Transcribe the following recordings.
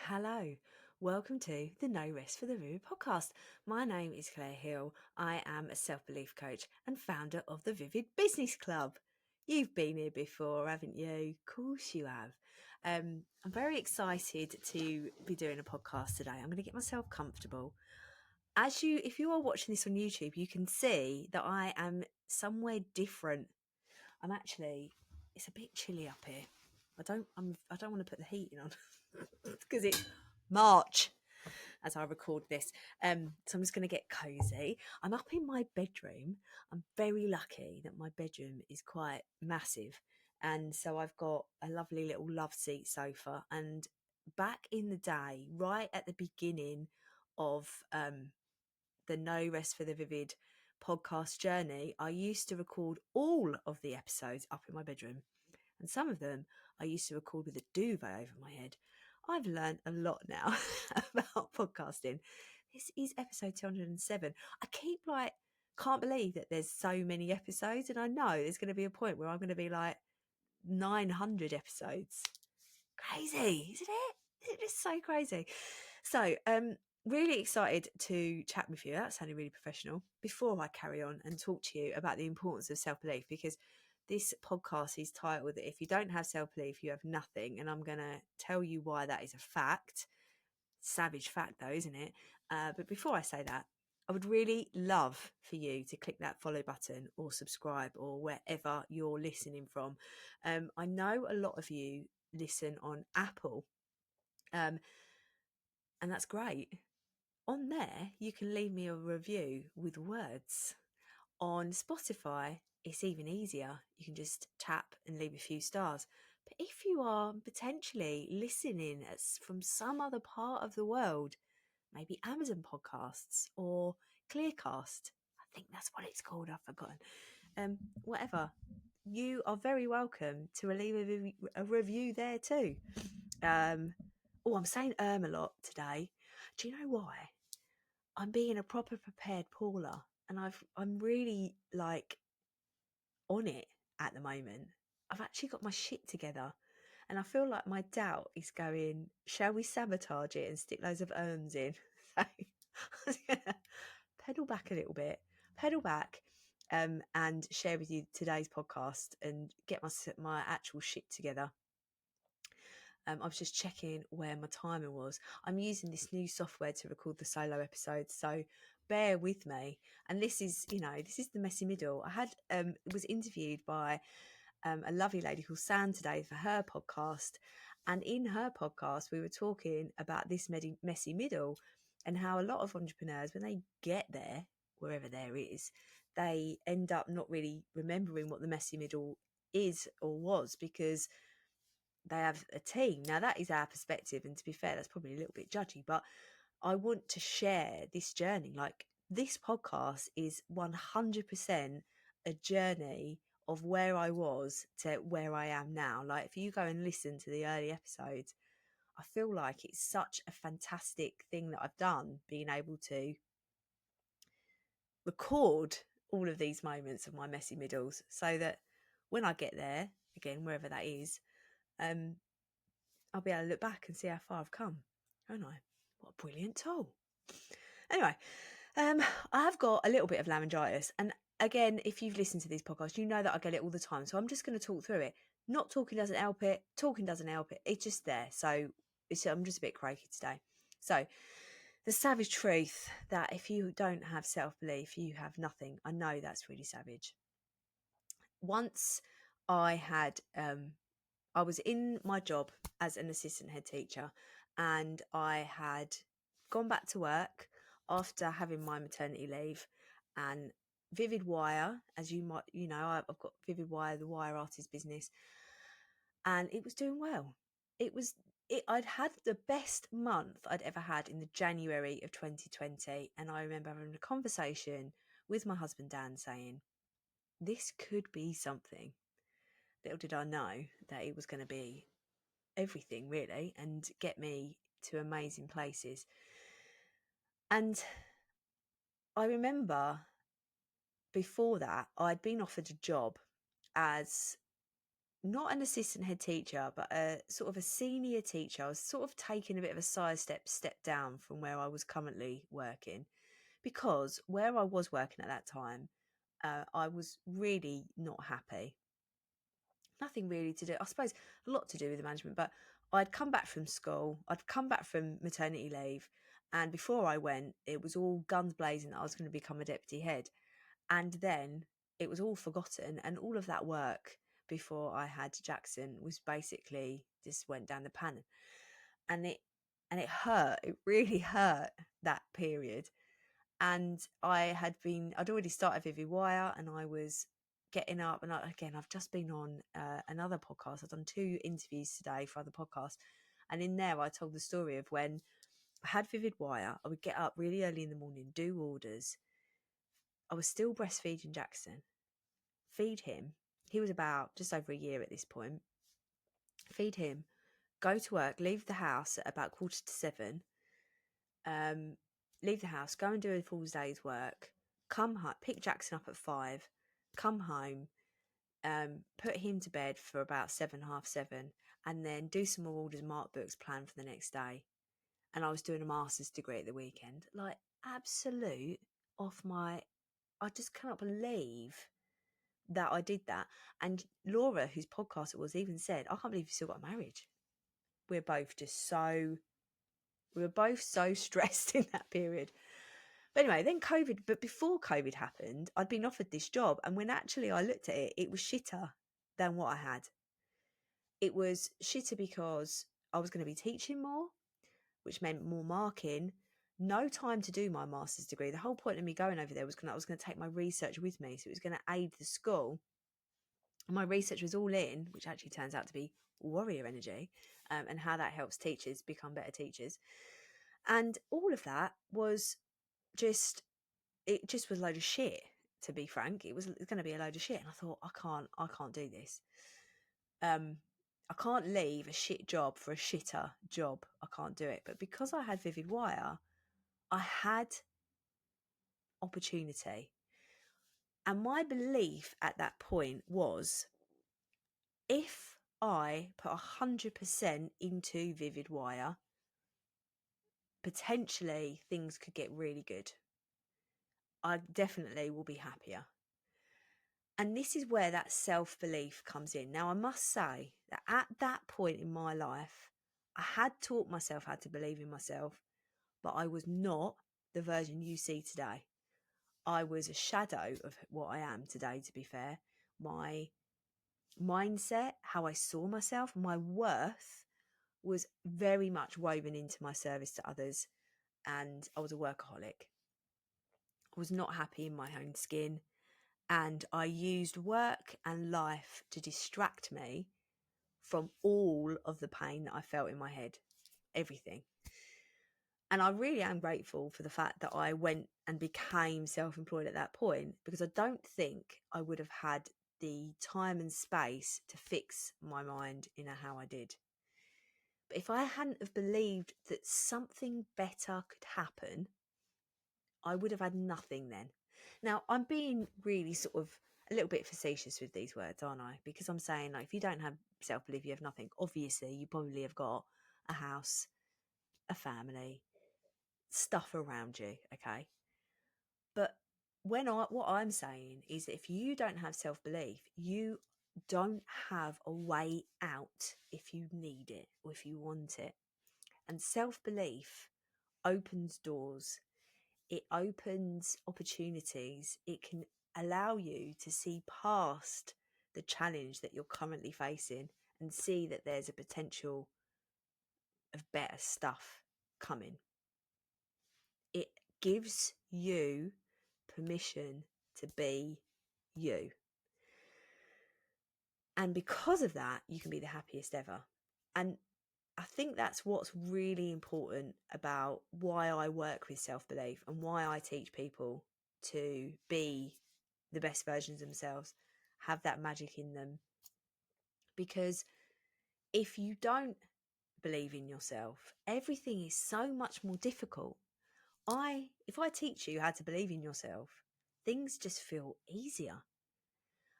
Hello, welcome to the No Rest for the Vivid podcast. My name is Claire Hill. I am a self-belief coach and founder of the Vivid Business Club. You've been here before, haven't you? Of course you have. I'm very excited to be doing a podcast today. I'm going to get myself comfortable. If you are watching this on YouTube, you can see that I am somewhere different. It's a bit chilly up here. I don't want to put the heating on because it's March as I record this. So I'm just going to get cozy. I'm up in my bedroom. I'm very lucky that my bedroom is quite massive. And so I've got a lovely little love seat sofa. And back in the day, right at the beginning of the No Rest for the Vivid podcast journey, I used to record all of the episodes up in my bedroom. And some of them I used to record with a duvet over my head. I've learned a lot now about podcasting. This is episode 207. I can't believe that there's so many episodes. And I know there's going to be a point where I'm going to be like 900 episodes. Crazy, isn't it? It's just so crazy. So, really excited to chat with you. That sounded really professional. Before I carry on and talk to you about the importance of self-belief, because this podcast is titled "If you don't have self-belief, you have nothing," and I'm going to tell you why that is a fact. Savage fact, though, isn't it? But before I say that, I would really love for you to click that follow button or subscribe or wherever you're listening from. I know a lot of you listen on Apple, and that's great. On there, you can leave me a review with words. On Spotify, it's even easier. You can just tap and leave a few stars. But if you are potentially listening from some other part of the world, maybe Amazon Podcasts or Clearcast, I think that's what it's called, I've forgotten. Whatever, you are very welcome to leave a review there too. I'm saying a lot today. Do you know why? I'm being a proper prepared Paula, and I'm really like on it at the moment. I've actually got my shit together, and I feel like my doubt is going, shall we sabotage it and stick loads of urns in? So I was gonna pedal back a little bit, and share with you today's podcast and get my actual shit together. I was just checking where my timer was. I'm using this new software to record the solo episodes, so bear with me. And this is the messy middle. I was interviewed by a lovely lady called Sam today for her podcast, and in her podcast we were talking about this messy middle and how a lot of entrepreneurs, when they get there, wherever there is, they end up not really remembering what the messy middle is or was, because they have a team. Now, that is our perspective, and to be fair, that's probably a little bit judgy, but I want to share this journey. Like, this podcast is 100% a journey of where I was to where I am now. Like, if you go and listen to the early episodes, I feel like it's such a fantastic thing that I've done, being able to record all of these moments of my messy middles, so that when I get there, again, wherever that is, I'll be able to look back and see how far I've come, won't I? What a brilliant tool. Anyway, I have got a little bit of laryngitis. And again, if you've listened to these podcasts, you know that I get it all the time. So I'm just going to talk through it. Not talking doesn't help it. Talking doesn't help it. It's just there. So I'm just a bit croaky today. So the savage truth that if you don't have self-belief, you have nothing. I know that's really savage. Once I was in my job as an assistant head teacher, and I had gone back to work after having my maternity leave, and Vivid Wire, as you might, I've got Vivid Wire, the wire artist business, and it was doing well. I'd had the best month I'd ever had in the January of 2020. And I remember having a conversation with my husband, Dan, saying, this could be something. Little did I know that it was going to be everything, really, and get me to amazing places. And I remember before that, I'd been offered a job as not an assistant head teacher, but a sort of a senior teacher. I was sort of taking a bit of a step down from where I was currently working, because where I was working at that time, I was really not happy. Nothing really to do, I suppose a lot to do with the management, but I'd come back from school, I'd come back from maternity leave, and before I went, it was all guns blazing that I was going to become a deputy head. And then it was all forgotten, and all of that work before I had Jackson was basically just went down the pan. And it hurt, it really hurt, that period. And I'd already started Vivid Wire, and I was getting up, and again, I've just been on another podcast. I've done 2 interviews today for other podcasts, and in there I told the story of when I had Vivid Wire. I would get up really early in the morning, do orders. I was still breastfeeding Jackson, feed him. He was about just over a year at this point. Feed him, go to work, leave the house at about 6:45, leave the house, go and do a full day's work, come home, pick Jackson up at 5, come home, put him to bed for about 7, half 7, and then do some more orders, mark books, plan for the next day. And I was doing a master's degree at the weekend. Like, absolute off my... I just cannot believe that I did that. And Laura, whose podcast it was, even said, I can't believe you still got a marriage. We were both so stressed in that period. But anyway, then COVID, but before COVID happened, I'd been offered this job. And when actually I looked at it, it was shitter than what I had. It was shitter because I was going to be teaching more, which meant more marking, no time to do my master's degree. The whole point of me going over there was I was going to take my research with me. So it was going to aid the school. My research was all in, which actually turns out to be warrior energy, and how that helps teachers become better teachers. And all of that was just was a load of shit, to be frank. It was going to be a load of shit. And I thought, I can't do this. I can't leave a shit job for a shitter job. I can't do it. But because I had Vivid Wire, I had opportunity. And my belief at that point was, if I put 100% into Vivid Wire, potentially things could get really good. I definitely will be happier. And this is where that self-belief comes in. Now, I must say that at that point in my life, I had taught myself how to believe in myself, but I was not the version you see today. I was a shadow of what I am today, to be fair. My mindset, how I saw myself, my worth was very much woven into my service to others, and I was a workaholic. I was not happy in my own skin, and I used work and life to distract me from all of the pain that I felt in my head, everything. And I really am grateful for the fact that I went and became self-employed at that point, because I don't think I would have had the time and space to fix my mind in how I did. But if I hadn't have believed that something better could happen, I would have had nothing then. Now, I'm being really sort of a little bit facetious with these words, aren't I? Because I'm saying, like, if you don't have self-belief, you have nothing. Obviously, you probably have got a house, a family, stuff around you, okay? But what I'm saying is that if you don't have self-belief, you don't have a way out if you need it or if you want it. And self-belief opens doors. It opens opportunities. It can allow you to see past the challenge that you're currently facing and see that there's a potential of better stuff coming. It gives you permission to be you. And because of that, you can be the happiest ever. And I think that's what's really important about why I work with self-belief and why I teach people to be the best versions of themselves, have that magic in them. Because if you don't believe in yourself, everything is so much more difficult. If I teach you how to believe in yourself, things just feel easier.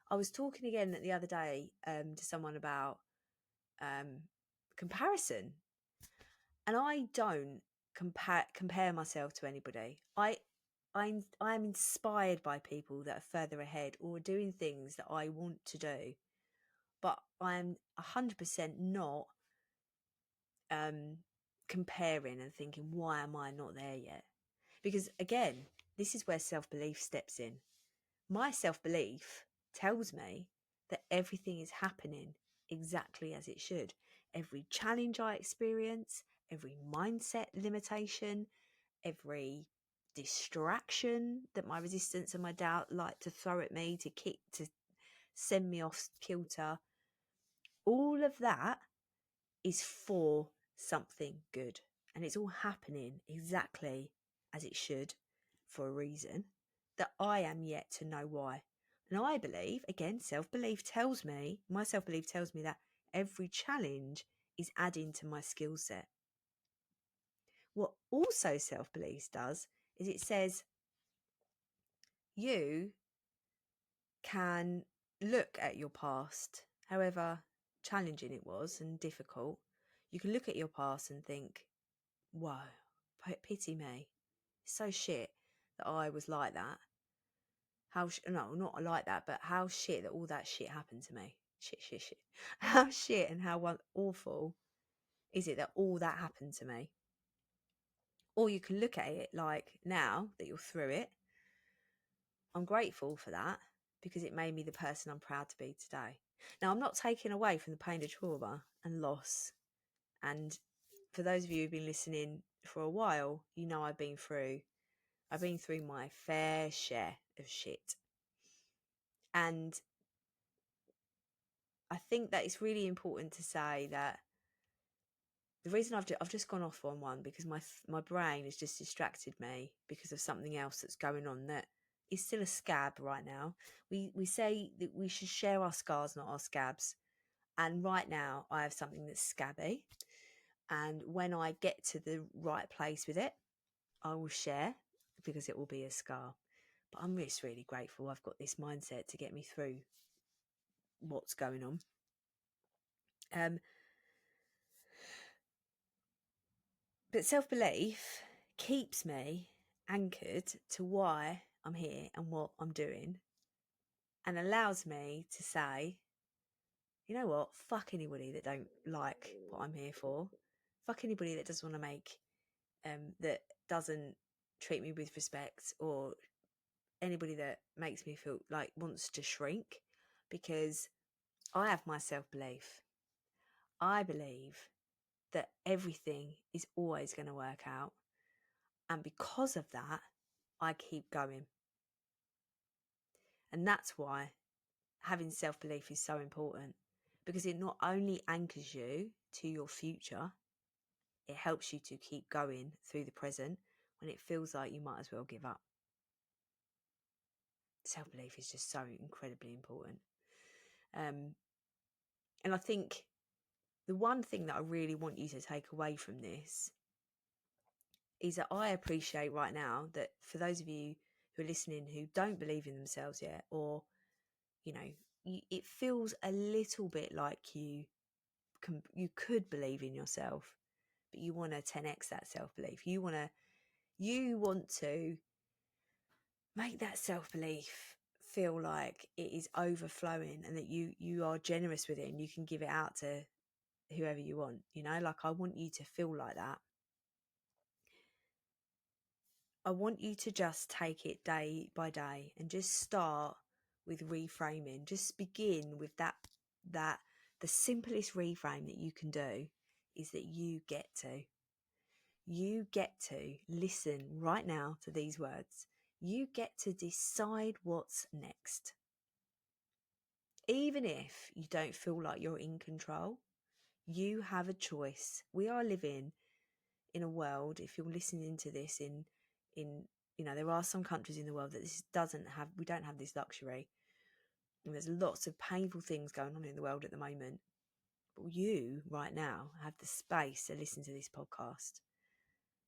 I was talking again the other day to someone about comparison, and I don't compare myself to anybody. I am inspired by people that are further ahead or doing things that I want to do, but I'm 100% not comparing and thinking, why am I not there yet? Because again, this is where self-belief steps in. My self-belief tells me that everything is happening exactly as it should. Every challenge I experience, every mindset limitation, every distraction that my resistance and my doubt like to throw at me to send me off kilter, all of that is for something good, and it's all happening exactly as it should for a reason that I am yet to know why. And I believe, again, my self-belief tells me that every challenge is adding to my skill set. What also self-belief does is it says you can look at your past, however challenging it was and difficult. You can look at your past and think, whoa, pity me. It's so shit that I was like that. No, not like that, but how shit that all that shit happened to me. Shit. How shit and how awful is it that all that happened to me? Or you can look at it like, now that you're through it, I'm grateful for that because it made me the person I'm proud to be today. Now, I'm not taking away from the pain of trauma and loss. And for those of you who've been listening for a while, you know I've been through my fair share of shit. And I think that it's really important to say that the reason I've just gone off on one because my brain has just distracted me because of something else that's going on that is still a scab right now. We say that we should share our scars, not our scabs. And right now I have something that's scabby. And when I get to the right place with it, I will share because it will be a scar. But I'm just really grateful I've got this mindset to get me through what's going on. But self-belief keeps me anchored to why I'm here and what I'm doing, and allows me to say, you know what, fuck anybody that don't like what I'm here for. Fuck anybody that doesn't want to that doesn't treat me with respect, or anybody that makes me feel like wants to shrink, because I have my self-belief. I believe that everything is always going to work out. And because of that, I keep going. And that's why having self-belief is so important, because it not only anchors you to your future, it helps you to keep going through the present when it feels like you might as well give up. Self-belief is just so incredibly important. And I think the one thing that I really want you to take away from this is that I appreciate right now that for those of you who are listening who don't believe in themselves yet, or, you know, it feels a little bit like you could believe in yourself, but you want to 10x that self-belief. You want to make that self-belief feel like it is overflowing and that you are generous with it and you can give it out to whoever you want, you know, like I want you to feel like that. I want you to just take it day by day and just start with reframing. Just begin with that the simplest reframe that you can do is that you get to listen right now to these words. You get to decide what's next. Even if you don't feel like you're in control, you have a choice. We are living in a world, if you're listening to this in you know, there are some countries in the world that we don't have this luxury. And there's lots of painful things going on in the world at the moment. But you right now have the space to listen to this podcast.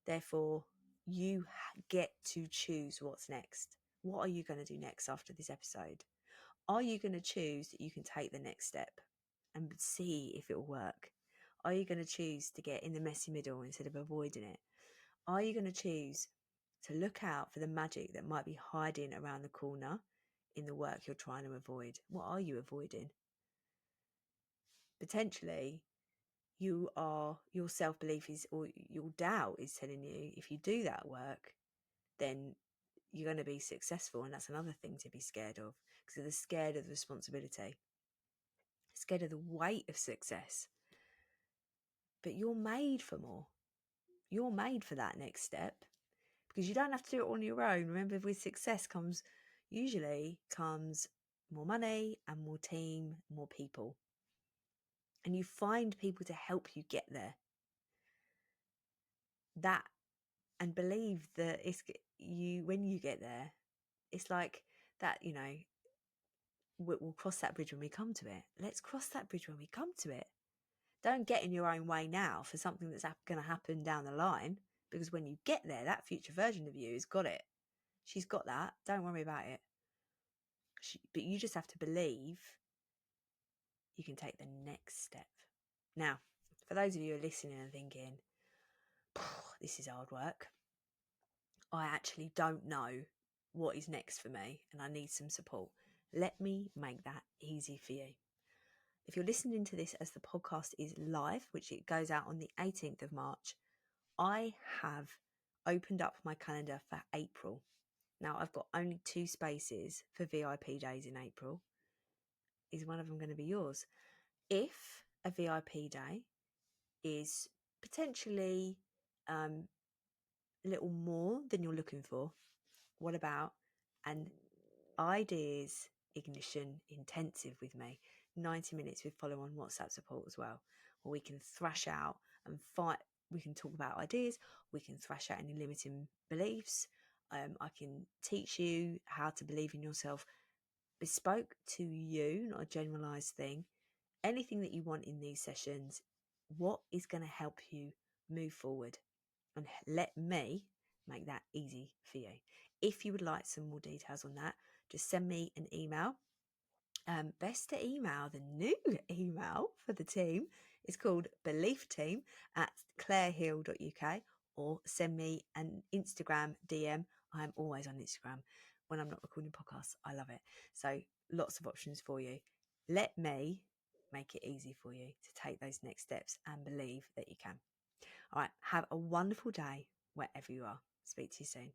Therefore, you get to choose what's next. What are you going to do next after this episode? Are you going to choose that you can take the next step and see if it will work? Are you going to choose to get in the messy middle instead of avoiding it? Are you going to choose to look out for the magic that might be hiding around the corner in the work you're trying to avoid? What are you avoiding? Potentially, your self-belief is, or your doubt is telling you, if you do that work, then you're going to be successful. And that's another thing to be scared of, because they're scared of the responsibility, scared of the weight of success. But you're made for more. You're made for that next step, because you don't have to do it on your own. Remember, with success usually comes more money and more team, more people. And you find people to help you get there. That, and believe that when you get there, it's like that, we'll cross that bridge when we come to it. Let's cross that bridge when we come to it. Don't get in your own way now for something that's going to happen down the line, because when you get there, that future version of you has got it. She's got that. Don't worry about it. But you just have to believe you can take the next step. Now, for those of you who are listening and thinking, this is hard work, I actually don't know what is next for me and I need some support. Let me make that easy for you. If you're listening to this as the podcast is live, which it goes out on the 18th of March, I have opened up my calendar for April. Now, I've got only 2 spaces for VIP days in April. Is one of them going to be yours? If a VIP day is potentially a little more than you're looking for, what about an ideas ignition intensive with me? 90 minutes with follow-on WhatsApp support as well, where we can thrash out and fight. We can talk about ideas. We can thrash out any limiting beliefs. I can teach you how to believe in yourself, bespoke to you, not a generalized thing. Anything that you want in these sessions, what is going to help you move forward, and let me make that easy for you. If you would like some more details on that, just send me an email. Best to email, the new email for the team is called beliefteam@clarehill.uk, or send me an Instagram DM. I am always on Instagram when I'm not recording podcasts. I love it. So lots of options for you. Let me make it easy for you to take those next steps and believe that you can. All right, have a wonderful day wherever you are. Speak to you soon.